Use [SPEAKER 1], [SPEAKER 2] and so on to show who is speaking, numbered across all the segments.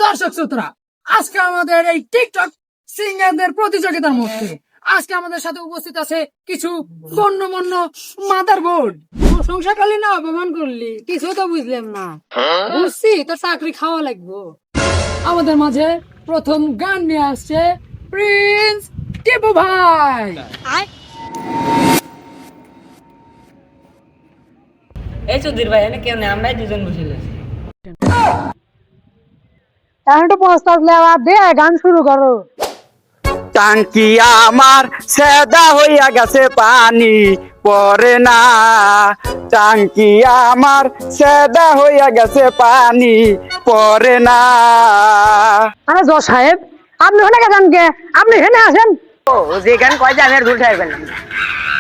[SPEAKER 1] দর্শক শ্রোতারা, আজকে আমাদের এই টিকটক সিঙ্গারদের প্রতিযোগিতার মধ্যে আজকে আমাদের সাথে উপস্থিত আছে কিছু গণ্যমান্য মাদার বোর্ড। প্রশংসা করলি না অপমান করলি, কিছু তো বুঝলাম না। বুঝছি তো চাকরি খাওয়া লাগবো। আমাদের মাঝে প্রথম গান নিয়ে আসছে প্রিন্স টিপু ভাই।
[SPEAKER 2] এই চৌধুরী ভাই এনে কেউ নেই, আমরাই দুজন বসে আছি।
[SPEAKER 1] একটু প্রস্তাব নেওয়া দে, গান শুরু করো।
[SPEAKER 3] টাঙ্কি আমার সেদা হইয়া গেছে, পানি পরে না। টাঙ্কি আমার সেদা হইয়া গেছে, পানি পরে না।
[SPEAKER 1] আরে জজ সাহেব, আপনি ওখানে গেছেন কে? আপনি এখানে আসেন।
[SPEAKER 2] যেখানে কয় আমি আর ভুল ঠাইবেন না।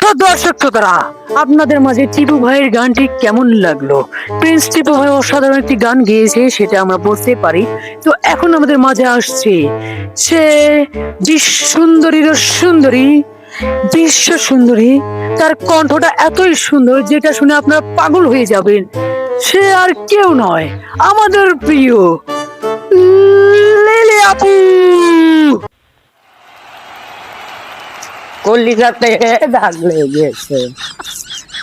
[SPEAKER 4] তো দর্শক শ্রোতারা, আপনাদের মাঝে টিপু ভাইয়ের গানটি কেমন লাগলো? প্রিন্স টিপু ভাই অসাধারণ একটি গান গেয়েছে, সেটা আমরা বলতে পারি। তো এখন আমাদের মাঝে আসছে সে সুন্দরীর সুন্দরী, বিশ্ব সুন্দরী। তার কণ্ঠটা এতই সুন্দর যেটা শুনে আপনারা পাগল হয়ে যাবেন। সে আর কেউ নয়, আমাদের প্রিয় লিলি আপু।
[SPEAKER 3] কলিজাতে দাগ লেগেছে,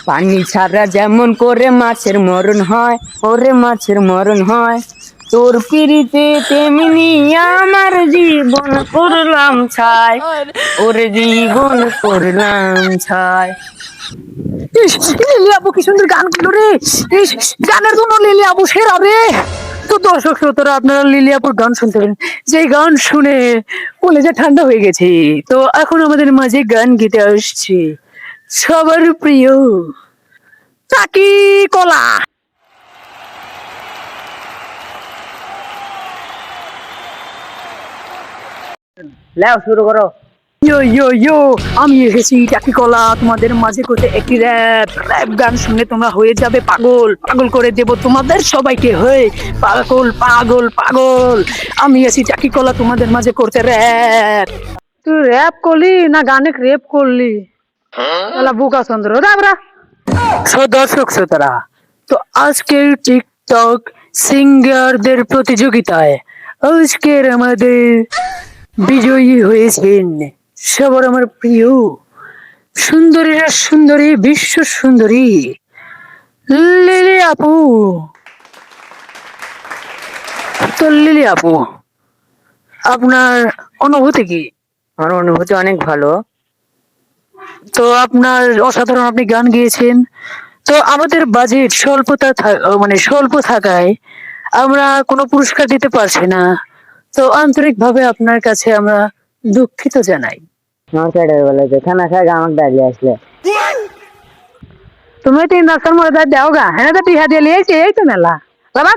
[SPEAKER 3] পানি ছাড়া যেমন করে মাছের মরণ হয়, ওরে মাছের মরণ হয়। তোর পিড়িতে তেমনি আমার জীবন করলাম ছাই, ওরে জীবন করলাম ছাই।
[SPEAKER 4] লিলি আপু কি সুন্দর গান করলো রে! গানের জন্য লিলি আপু সেরা রে। তো দর্শক শ্রোতারা, আপনারা লিলি আপুর গান শুনতে পারেন, যে গান শুনে কলেজে ঠান্ডা হয়ে গেছে। তো এখন আমাদের মাঝে গান গেতে আসছে সবার প্রিয় চাকি কলা।
[SPEAKER 3] লেও শুরু করো।
[SPEAKER 4] ইয়ো ইয়ো ইয়ো, আমি এসেছি চাকি কলা তোমাদের মাঝে করতে একটি র্যাপ গান শুনে তোমরা হয়ে যাবে পাগল। পাগল করে দেব তোমাদের সবাইকে, হয়ে পাগল পাগল পাগল। আমি এসেছি চাকি কলা তোমাদের মাঝে করতে র্যাপ।
[SPEAKER 1] তুই র্যাপ করলি না গানে রেপ করলি? বুকা চন্দ্র রাবরা।
[SPEAKER 4] দর্শক শ্রোতারা, তো আজকের টিকটক সিঙ্গারদের প্রতিযোগিতায় আজকের আমাদের বিজয়ী হয়েছেন সবার আমার প্রিয় সুন্দরীরা সুন্দরী, বিশ্ব সুন্দরী লিলি আপু। তো লিলি আপু, আপনার অনুভূতি কি?
[SPEAKER 3] আমার অনুভূতি অনেক ভালো।
[SPEAKER 4] তো আপনার অসাধারণ, আপনি গান গেয়েছেন। তো আমাদের বাজেট স্বল্প থাকায় আমরা কোনো পুরস্কার দিতে পারছি না। তো আন্তরিক ভাবে আপনার কাছে আমরা দুঃখিত জানাই।
[SPEAKER 3] আমার পেটে বলে যে খানা খাই আমার ডালি আসলে।
[SPEAKER 1] তুমি 3 রাস্তার মধ্যে দেও গা, হ্যাঁ তো টিহা দিয়ে লিয়েছি, এই তো মেলা বাবা।